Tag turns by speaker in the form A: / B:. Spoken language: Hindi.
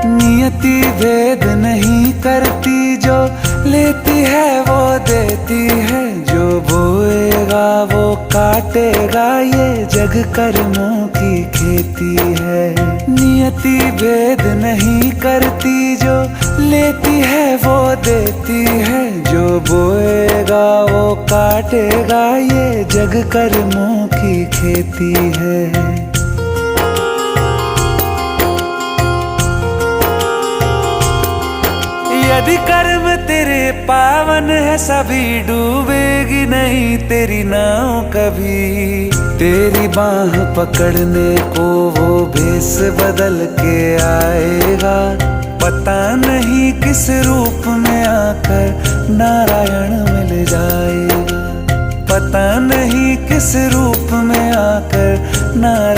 A: नियति भेद नहीं करती, जो लेती है वो देती है, जो बोएगा वो काटेगा, ये जग कर्मों की खेती है। नियति भेद नहीं करती, जो लेती है वो देती है, जो बोएगा वो काटेगा, ये जग कर्मों की खेती है। यदि कर्म तेरे पावन है, सभी डूबेगी नहीं तेरी नाव कभी। तेरी बाह पकड़ने को वो भेष बदल के आएगा, पता नहीं किस रूप में आकर नारायण मिल जाएगा, पता नहीं किस रूप में आकर नारायण